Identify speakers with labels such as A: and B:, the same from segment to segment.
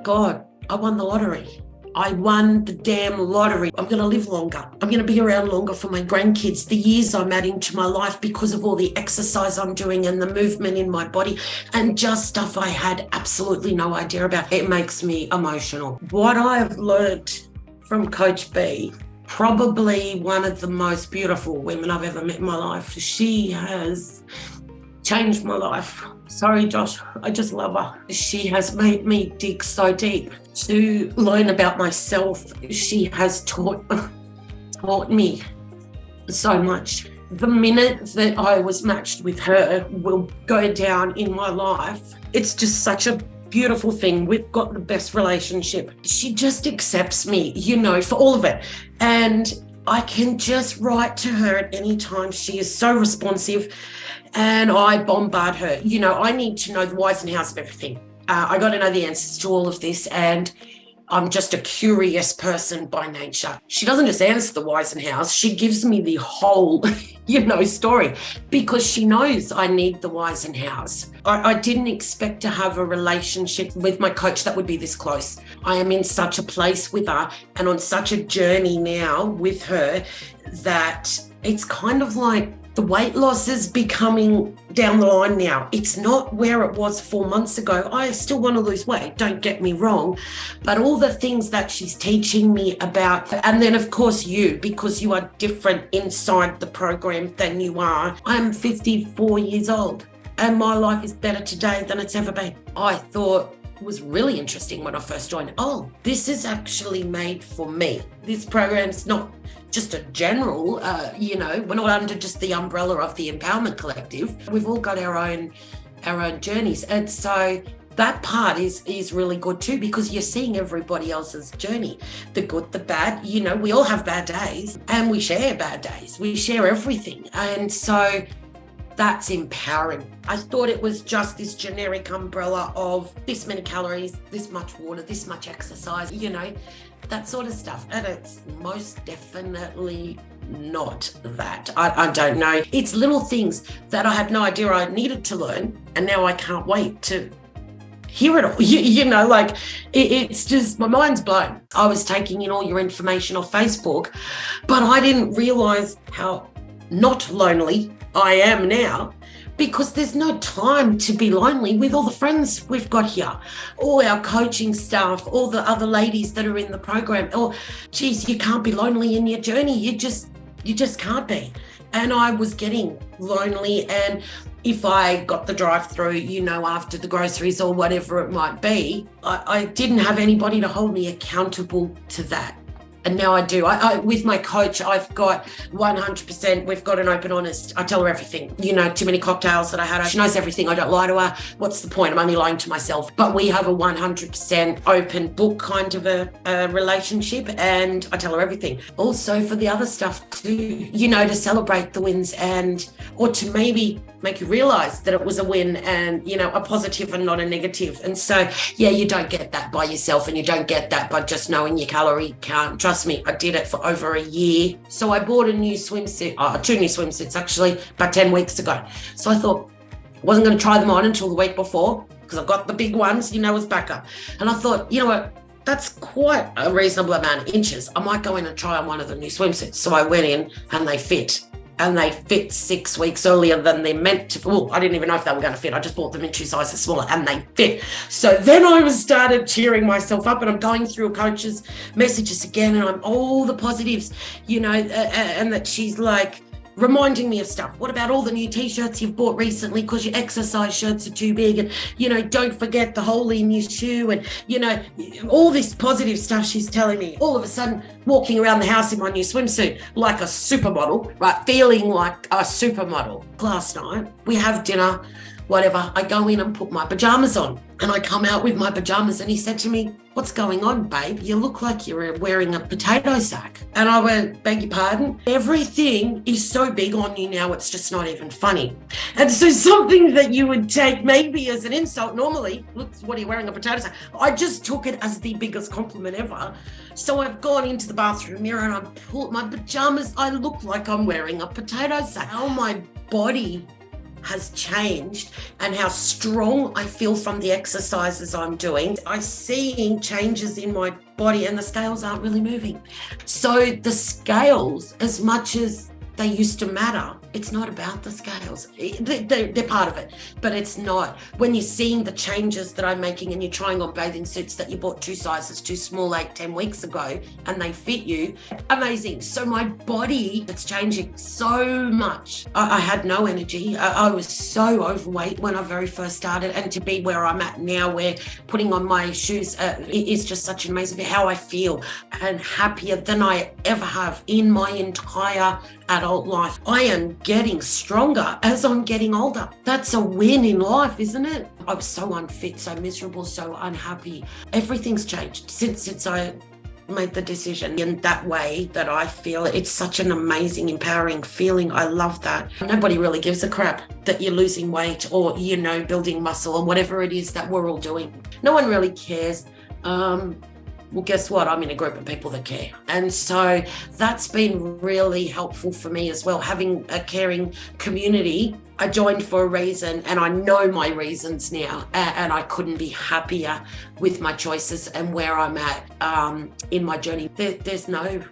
A: God, I won the lottery. I won the damn lottery. I'm going to live longer. I'm going to be around longer for my grandkids. The years I'm adding to my life because of all the exercise I'm doing and the movement in my body and just stuff I had absolutely no idea about. It makes me emotional. What I've learned from Coach B, probably one of the most beautiful women I've ever met in my life. She has changed my life. Sorry, Josh, I just love her. She has made me dig so deep to learn about myself. She has taught me so much. The minute that I was matched with her will go down in my life. It's just such a beautiful thing. We've got the best relationship. She just accepts me, for all of it. And I can just write to her at any time. She is so responsive and I bombard her. I need to know the whys and hows of everything. I got to know the answers to all of this, and I'm just a curious person by nature. She doesn't just answer the whys and hows. She gives me the whole, story because she knows I need the whys and hows. I didn't expect to have a relationship with my coach that would be this close. I am in such a place with her and on such a journey now with her that it's kind of like the weight loss is becoming down the line now. It's not where it was 4 months ago. I still want to lose weight, don't get me wrong, but all the things that she's teaching me about, and then of course because you are different inside the program than you are. I'm 54 years old and my life is better today than it's ever been. I thought it was really interesting when I first joined. Oh, this is actually made for me. This program's not just a general, we're not under just the umbrella of the Empowerment Collective. We've all got our own journeys. And so that part is really good too, because you're seeing everybody else's journey, the good, the bad. We all have bad days and we share bad days. We share everything. And so that's empowering. I thought it was just this generic umbrella of this many calories, this much water, this much exercise, that sort of stuff. And it's most definitely not that. I don't know. It's little things that I had no idea I needed to learn. And now I can't wait to hear it all. It's just, my mind's blown. I was taking in all your information off Facebook, but I didn't realize how not lonely I am now, because there's no time to be lonely with all the friends we've got here, all our coaching staff, all the other ladies that are in the program. Oh, geez, you can't be lonely in your journey. You just can't be. And I was getting lonely. And if I got the drive-through, after the groceries or whatever it might be, I didn't have anybody to hold me accountable to that. And now I do. I with my coach, I've got 100%. We've got an open, honest. I tell her everything. Too many cocktails that I had. She knows everything. I don't lie to her. What's the point? I'm only lying to myself. But we have a 100% open book kind of a relationship, and I tell her everything. Also for the other stuff too, to celebrate the wins or to maybe make you realize that it was a win and, a positive and not a negative. And so, you don't get that by yourself, and you don't get that by just knowing your calorie count. Trust me, I did it for over a year. So I bought a new swimsuit, 2 new swimsuits actually, about 10 weeks ago. So I thought I wasn't going to try them on until the week before, because I've got the big ones, as backup. And I thought, what? That's quite a reasonable amount of inches. I might go in and try on one of the new swimsuits. So I went in and they fit. And they fit 6 weeks earlier than they're meant to. Well, I didn't even know if they were going to fit. I just bought them in 2 sizes smaller and they fit. So then I started cheering myself up, and I'm going through a coach's messages again, and I'm all the positives, and that she's like reminding me of stuff. What about all the new t-shirts you've bought recently because your exercise shirts are too big, and don't forget the hole in your shoe, and all this positive stuff she's telling me. All of a sudden walking around the house in my new swimsuit like a supermodel, right? Feeling like a supermodel. Last night we have dinner, whatever. I go in and put my pajamas on, and I come out with my pajamas, and he said to me, "What's going on, babe? You look like you're wearing a potato sack." And I went, "Beg your pardon?" Everything is so big on you now, it's just not even funny. And so something that you would take maybe as an insult normally, "Look, what are you wearing, a potato sack?" I just took it as the biggest compliment ever. So I've gone into the bathroom mirror and I pulled my pajamas. I look like I'm wearing a potato sack. How my body has changed and how strong I feel from the exercises I'm doing. I'm seeing changes in my body and the scales aren't really moving. So the scales, as much as they used to matter, it's not about the scales. They're part of it, but it's not. When you're seeing the changes that I'm making and you're trying on bathing suits that you bought 2 sizes too small 8-10 weeks ago and they fit you, amazing. So my body, it's changing so much. I had no energy. I was so overweight when I very first started, and to be where I'm at now, where putting on my shoes is just such an amazing how I feel, and happier than I ever have in my entire adult life. I am getting stronger as I'm getting older. That's a win in life, isn't it? I was so unfit, so miserable, so unhappy. Everything's changed since I made the decision in that way that I feel. It's such an amazing, empowering feeling. I love that. Nobody really gives a crap that you're losing weight or, building muscle or whatever it is that we're all doing. No one really cares. Well, guess what? I'm in a group of people that care. And so that's been really helpful for me as well, having a caring community. I joined for a reason and I know my reasons now, and I couldn't be happier with my choices and where I'm at in my journey. There's no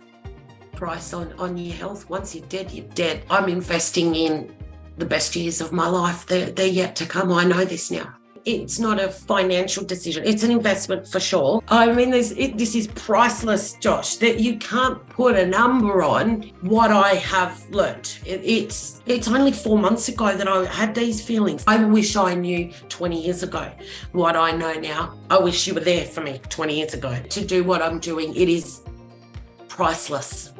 A: price on your health. Once you're dead, you're dead. I'm investing in the best years of my life. They're yet to come. I know this now. It's not a financial decision. It's an investment for sure. I mean, this is priceless, Josh, that you can't put a number on what I have learnt. It's only 4 months ago that I had these feelings. I wish I knew 20 years ago what I know now. I wish you were there for me 20 years ago. To do what I'm doing, it is priceless.